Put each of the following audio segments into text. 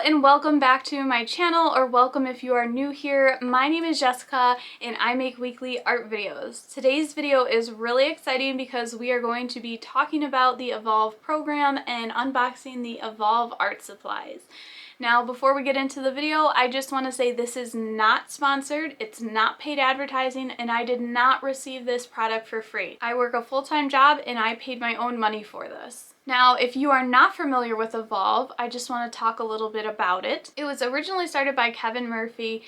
and welcome back to my channel, or welcome if you are new here. My name is Jessica and I make weekly art videos. Today's video is really exciting because we are going to be talking about the Evolve program and unboxing the Evolve art supplies. Now, before we get into the video, I just want to say this is not sponsored, it's not paid advertising, and I did not receive this product for free. I work a full-time job and I paid my own money for this. Now, if you are not familiar with Evolve, I just want to talk a little bit about it. It was originally started by Kevin Murphy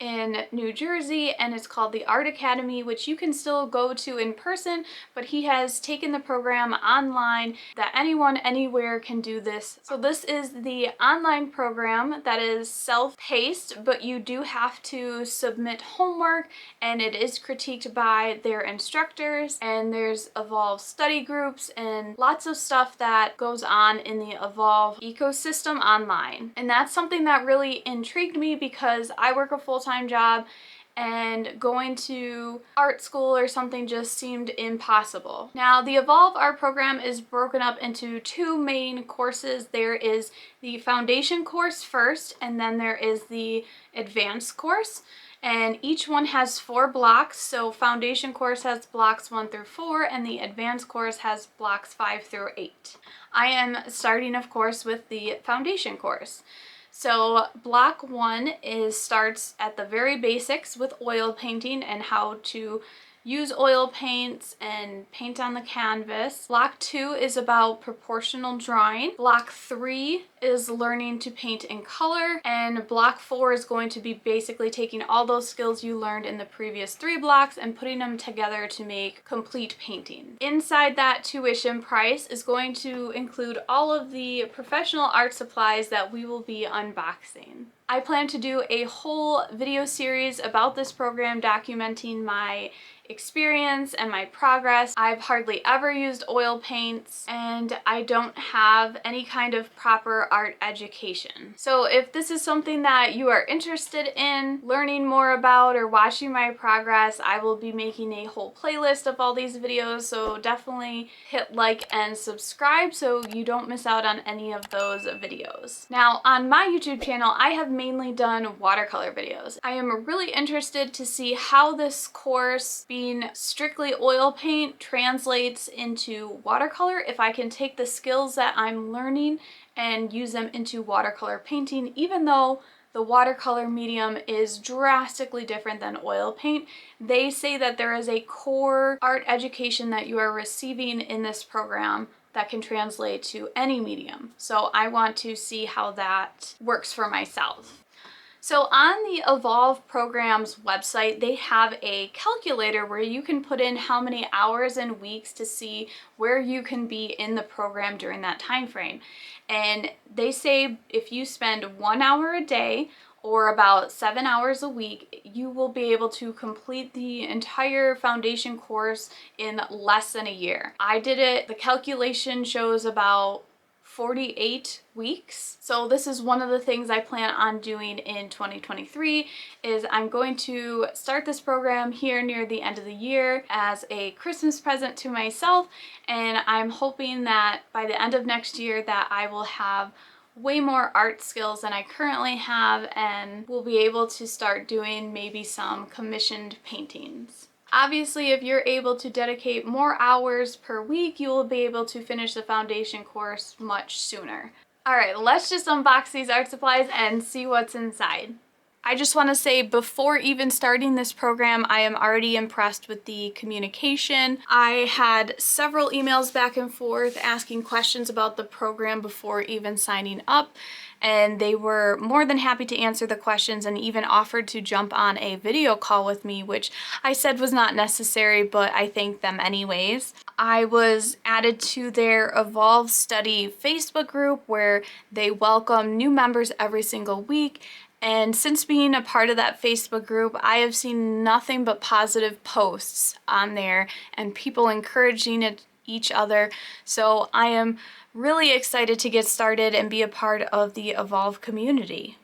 in New Jersey, and it's called the Art Academy, which you can still go to in person, but he has taken the program online that anyone anywhere can do this. So this is the online program that is self-paced, but you do have to submit homework, and it is critiqued by their instructors, and there's Evolve study groups and lots of stuff that goes on in the Evolve ecosystem online. And that's something that really intrigued me because I work a full-time job and going to art school or something just seemed impossible. Now, the Evolve art program is broken up into two main courses. There is the foundation course first, and then there is the advanced course. And each one has 4 blocks. So foundation course has blocks 1 through 4, and the advanced course has blocks 5 through 8. I am starting, of course, with the foundation course. So block 1 starts at the very basics with oil painting and how to use oil paints and paint on the canvas. Block 2 is about proportional drawing. Block 3 is learning to paint in color, and block 4 is going to be basically taking all those skills you learned in the previous 3 blocks and putting them together to make complete painting. Inside that tuition price is going to include all of the professional art supplies that we will be unboxing. I plan to do a whole video series about this program documenting my experience and my progress. I've hardly ever used oil paints, and I don't have any kind of proper art education. So if this is something that you are interested in learning more about or watching my progress, I will be making a whole playlist of all these videos, so definitely hit like and subscribe so you don't miss out on any of those videos. Now, on my YouTube channel, I have mainly done watercolor videos. I am really interested to see how this course, being strictly oil paint, translates into watercolor, if I can take the skills that I'm learning and use them into watercolor painting, even though the watercolor medium is drastically different than oil paint. They say that there is a core art education that you are receiving in this program that can translate to any medium. So I want to see how that works for myself. So on the Evolve program's website, they have a calculator where you can put in how many hours and weeks to see where you can be in the program during that time frame. And they say if you spend 1 hour a day or about 7 hours a week, you will be able to complete the entire foundation course in less than a year. I did it, the calculation shows about 48 weeks. So this is one of the things I plan on doing in 2023 is I'm going to start this program here near the end of the year as a Christmas present to myself, and I'm hoping that by the end of next year that I will have way more art skills than I currently have and will be able to start doing maybe some commissioned paintings. Obviously, if you're able to dedicate more hours per week, you will be able to finish the foundation course much sooner. Alright, let's just unbox these art supplies and see what's inside. I just want to say, before even starting this program, I am already impressed with the communication. I had several emails back and forth asking questions about the program before even signing up, and they were more than happy to answer the questions and even offered to jump on a video call with me, which I said was not necessary, but I thanked them anyways. I was added to their Evolve Study Facebook group where they welcome new members every single week. And since being a part of that Facebook group, I have seen nothing but positive posts on there and people encouraging each other. So I am really excited to get started and be a part of the Evolve community.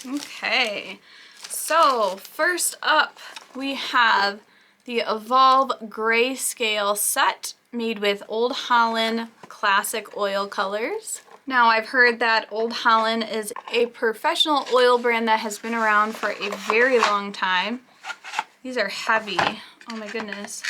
Okay, so first up we have the Evolve Grayscale set made with Old Holland classic oil colors. Now I've heard that Old Holland is a professional oil brand that has been around for a very long time. These are heavy. Oh my goodness.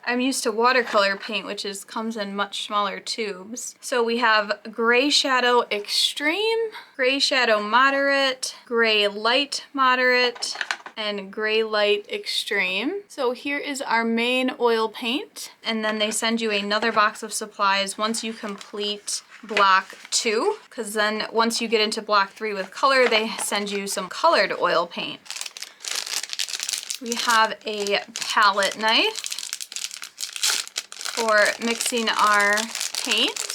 I'm used to watercolor paint, which comes in much smaller tubes. So we have Gray Shadow Extreme, Gray Shadow Moderate, Gray Light Moderate, and Gray Light Extreme. So here is our main oil paint, and then they send you another box of supplies once you complete block 2, because then once you get into block 3 with color, they send you some colored oil paint. We have a palette knife for mixing our paint.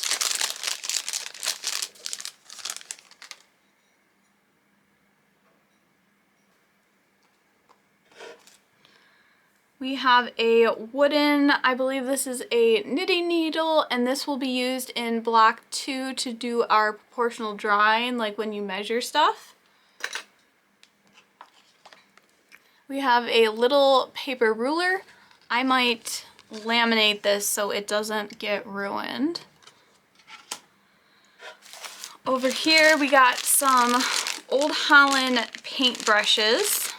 We have a wooden, I believe this is a knitting needle, and this will be used in block 2 to do our proportional drawing, like when you measure stuff. We have a little paper ruler. I might laminate this so it doesn't get ruined. Over here we got some Old Holland paint brushes.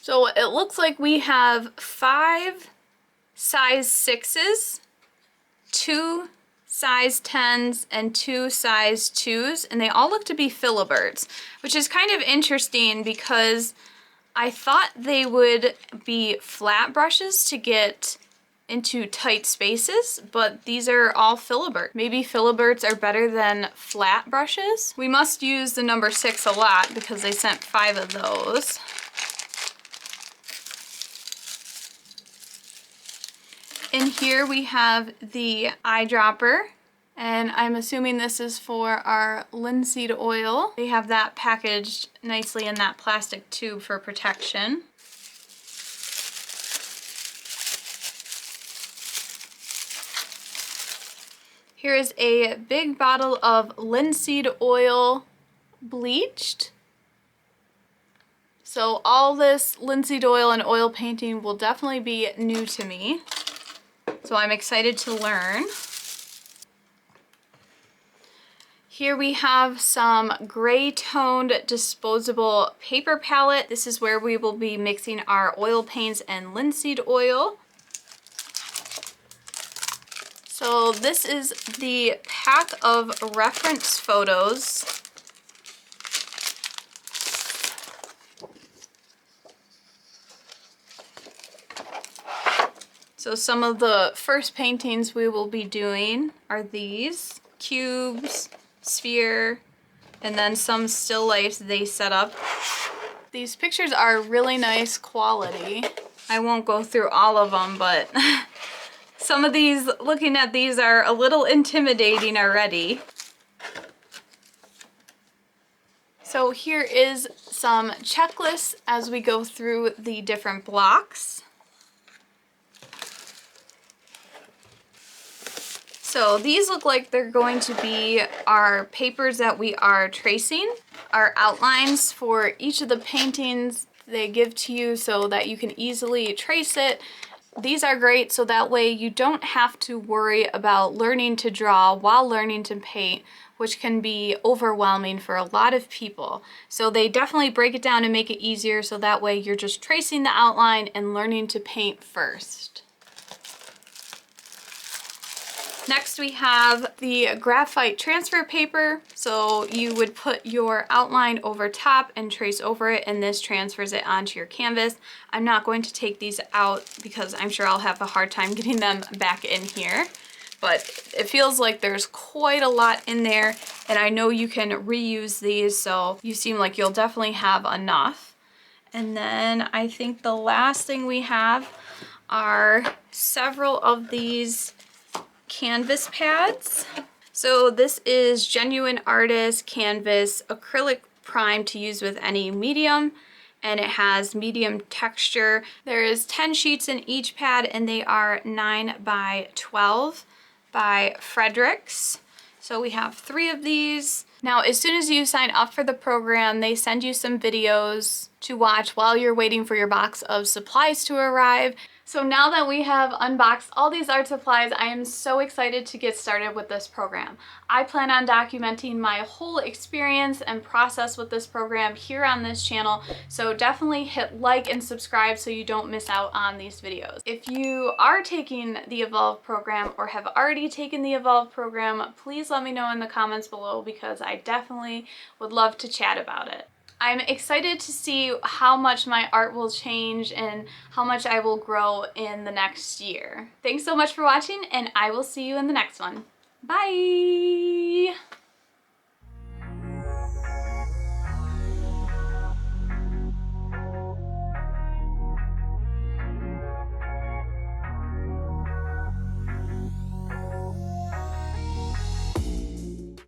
So it looks like we have 5 size 6s, 2 size 10s, and 2 size 2s, and they all look to be Filiberts, which is kind of interesting because I thought they would be flat brushes to get into tight spaces, but these are all Filibert. Maybe Filiberts are better than flat brushes. We must use the number 6 a lot because they sent 5 of those. In here we have the eyedropper, and I'm assuming this is for our linseed oil. They have that packaged nicely in that plastic tube for protection. Here is a big bottle of linseed oil bleached. So all this linseed oil and oil painting will definitely be new to me. So I'm excited to learn. Here we have some gray toned disposable paper palette. This is where we will be mixing our oil paints and linseed oil. So this is the pack of reference photos. So some of the first paintings we will be doing are these cubes, sphere, and then some still lifes they set up. These pictures are really nice quality. I won't go through all of them, but some of these, looking at these, are a little intimidating already. So here is some checklists as we go through the different blocks. So these look like they're going to be our papers that we are tracing, our outlines for each of the paintings they give to you so that you can easily trace it. These are great so that way you don't have to worry about learning to draw while learning to paint, which can be overwhelming for a lot of people. So they definitely break it down and make it easier so that way you're just tracing the outline and learning to paint first. Next we have the graphite transfer paper. So you would put your outline over top and trace over it, and this transfers it onto your canvas. I'm not going to take these out because I'm sure I'll have a hard time getting them back in here. But it feels like there's quite a lot in there, and I know you can reuse these, so you seem like you'll definitely have enough. And then I think the last thing we have are several of these canvas pads. So this is Genuine Artist Canvas Acrylic Prime to use with any medium, and it has medium texture. There is 10 sheets in each pad, and they are 9 by 12 by Fredericks. So we have 3 of these. Now, as soon as you sign up for the program, they send you some videos to watch while you're waiting for your box of supplies to arrive. So now that we have unboxed all these art supplies, I am so excited to get started with this program. I plan on documenting my whole experience and process with this program here on this channel, so definitely hit like and subscribe so you don't miss out on these videos. If you are taking the Evolve program or have already taken the Evolve program, please let me know in the comments below because I definitely would love to chat about it. I'm excited to see how much my art will change and how much I will grow in the next year. Thanks so much for watching, and I will see you in the next one. Bye!